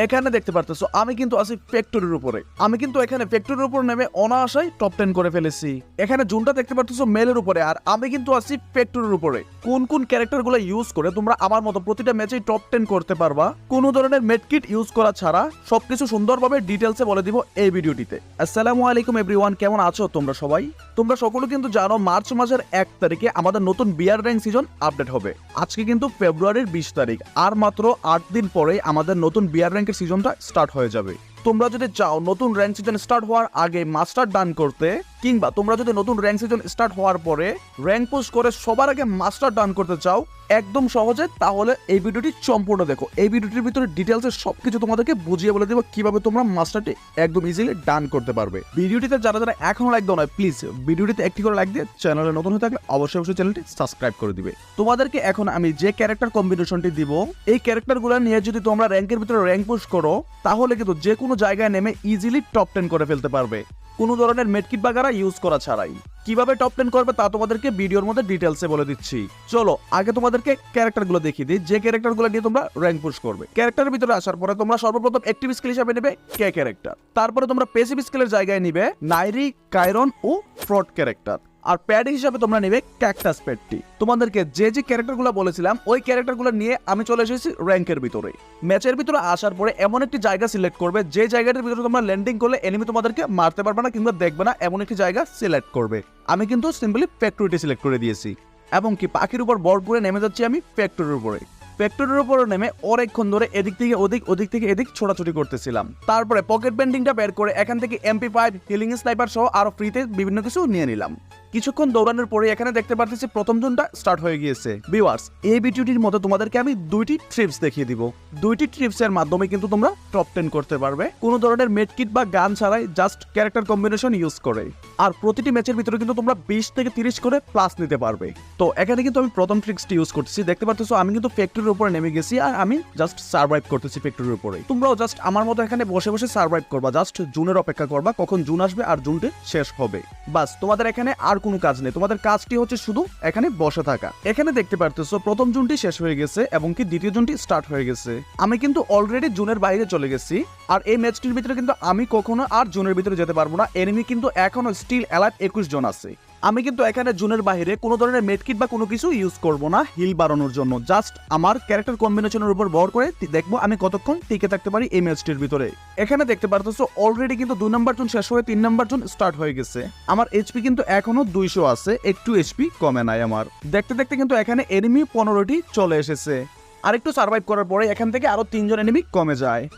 এখানে দেখতে পারতেছো আমি কিন্তু আছি ফ্যাক্টরির উপরে। আমি কিন্তু এখানে ফ্যাক্টরির উপর নেমে অনায়াসাই টপ 10 করে ফেলেছি। এখানে জুনটা দেখতে পারতেছো মেলের উপরে, আর আমি কিন্তু আছি ফ্যাক্টরির উপরে। কোন কোন ক্যারেক্টার গুলো ইউজ করে তোমরা আমার মতো প্রতিটা ম্যাচেই টপ 10 করতে পারবা, কোনো ধরনের মেডকিট ইউজ করা ছাড়া সবকিছু সুন্দরভাবে ডিটেলসে বলে দিব এই ভিডিওটিতে। আসসালামু আলাইকুম এভরিওয়ান, কেমন আছো তোমরা সবাই? তোমরা সকলে কিন্তু জানো মার্চ মাসের 1 তারিখে আমাদের নতুন বিয়ার র্যাঙ্ক সিজন আপডেট হবে। আজকে কিন্তু ফেব্রুয়ারির 20 তারিখ, আর মাত্র 8 দিন পরে আমাদের নতুন বিয়ার র্যাঙ্কের সিজনটা স্টার্ট হয়ে যাবে। তোমরা যদি চাও নতুন র্যাঙ্ক সিজন স্টার্ট হওয়ার আগে মাস্টার ডান করতে, কিংবা তোমরা যদি নতুন র্যাঙ্ক সিজন স্টার্ট হওয়ার পরে র্যাঙ্ক পুশ করে সবার আগে মাস্টার ডান করতে চাও একদম সহজে, তাহলে এই ভিডিওটি সম্পূর্ণ দেখো। এই ভিডিওটির ভিতরে ডিটেলসে সবকিছু তোমাদেরকে বুঝিয়ে বলে দেবো কিভাবে তোমরা মাস্টারটি একদম ইজিলি ডান করতে পারবে। ভিডিওটিতে যারা যারা এখনো লাইক দাও না, প্লিজ ভিডিওটিতে একটি করে লাইক দিয়ে চ্যানেলে নতুন হয়ে থাকলে অবশ্যই চ্যানেলটি সাবস্ক্রাইব করে দিবে। তোমাদেরকে এখন আমি যে ক্যারেক্টার কম্বিনেশনটি দিব, এই ক্যারেক্টারগুলো নিয়ে যদি তোমরা র্যাঙ্কের ভিতরে র্যাঙ্ক পুশ করো, তাহলে কিন্তু যে কোনো জায়গায় নেমে ইজিলি টপ 10 করে ফেলতে পারবে, কোনো ধরনের মেডকিট বাগারা ইউজ করা ছাড়াই। কিভাবে টপ 10 করবে তা তোমাদেরকে ভিডিওর মধ্যে ডিটেলসে বলে দিচ্ছি। চলো আগে তোমাদেরকে ক্যারেক্টারগুলো দেখিয়ে দিই, যে ক্যারেক্টারগুলো নিয়ে তোমরা র্যাঙ্ক পুশ করবে। ক্যারেক্টারের ভিতরে আসার পরে তোমরা সর্বপ্রথম অ্যাক্টিভ স্কিল হিসেবে নেবে কে ক্যারেক্টার, তারপরে তোমরা প্যাসিভ স্কিলের জায়গায় নিবে নাইরি, কাইরন ও ফ্রড ক্যারেক্টার, আর প্যাড হিসাবে তোমরা নেবে ক্যাকটাস প্যাডটি। তোমাদেরকে যে যে ক্যারেক্টারগুলো বলেছিলাম ওই ক্যারেক্টারগুলো নিয়ে আমি চলে এসেছি র্যাঙ্কের ভিতরে। ম্যাচের ভিতরে আসার পরে এমন একটি জায়গা সিলেক্ট করবে যে জায়গাটার ভিতরে তোমরা ল্যান্ডিং করলে এনিমি তোমাদেরকে মারতে পারবে না কিংবা দেখবে না, এমন একটি জায়গা সিলেক্ট করবে। আমি কিন্তু সিম্পলি ফ্যাক্টরিটি সিলেক্ট করে দিয়েছি, এবং কি পাখির উপর বর্ড করে নেমে যাচ্ছি আমি ফ্যাক্টরির উপরে। ফ্যাক্টরির উপরে নেমে অনেকক্ষণ ধরে এদিক থেকে ওদিক, ওদিক থেকে এদিক ছোটাছুটি করতেছিলাম। তারপরে পকেট বেন্ডিংটা বের করে এখান থেকে MP5, হিলিং স্নাইপার সহ আরো ফ্রিতে বিভিন্ন কিছু নিয়ে নিলাম। কিছুক্ষণ দৌড়ানোর পরে এখানে দেখতে পারতেছি প্রথম জোনটা স্টার্ট হয়ে গিয়েছে। ভিউয়ার্স, এই ভিডিওটির মধ্যে তোমাদেরকে আমি দুইটি ট্রিপস দেখিয়ে দিব। দুইটি ট্রিপসের মাধ্যমে কিন্তু তোমরা টপ 10 করতে পারবে কোনো ধরনের মেডকিট বা গান ছাড়াই, জাস্ট ক্যারেক্টার কম্বিনেশন ইউজ করে। আর প্রতিটি ম্যাচের ভিতরে কিন্তু তোমরা 20 থেকে 30 করে প্লাস নিতে পারবে। তো এখানে কিন্তু আমি প্রথম ট্রিক্সটি ইউজ করতেছি। দেখতে পারতেছো আমি কিন্তু ফ্যাক্টরির উপরে নেমে গেছি, আর আমি জাস্ট সার্ভাইভ করতেছি ফ্যাক্টরির উপরে। তোমরাও জাস্ট আমার মতো এখানে বসে বসে সার্ভাইভ করবা, জাস্ট জুনের অপেক্ষা করবা কখন জুন আসবে আর জুনটি শেষ হবে। বাস, তোমাদের এখানে আর কোনো কাজ নেই, তোমাদের কাজটি হচ্ছে শুধু এখানে বসে থাকা। এখানে দেখতে পারতেছো প্রথম জুনটি শেষ হয়ে গেছে এবং কি দ্বিতীয় জুনটি স্টার্ট হয়ে গেছে। আমি কিন্তু অলরেডি জুনের বাইরে চলে গেছি, আর এই ম্যাচটির ভিতরে কিন্তু আমি কখনো আর জুনের ভিতরে যেতে পারবো না। এনিমি কিন্তু এখনো স্টিল অ্যালাইভ 21 জন আছে। আমি কিন্তু এখানে জুনের বাইরে কোনো ধরনের মেডকিট বা কোনো কিছু ইউজ করব না হিল বাড়ানোর জন্য। জাস্ট আমার ক্যারেক্টার কম্বিনেশনের উপর ভর করে দেখবো আমি কতক্ষণ টিকে থাকতে পারি এই ম্যাচটির ভিতরে। এখানে দেখতে পারতেছো অলরেডি কিন্তু 2 নম্বর জোন শেষ হয়ে 3 নম্বর জোন স্টার্ট হয়ে গেছে। আমার এইচপি কিন্তু এখনো 200 আছে, একটু এইচপি কমে নাই আমার। দেখতে দেখতে কিন্তু এখানে এনিমি 15টি চলে এসেছে। আর একটু সার্ভাইভ করার পরে এখান থেকে আরো 3 জন এনিমি কমে যায়।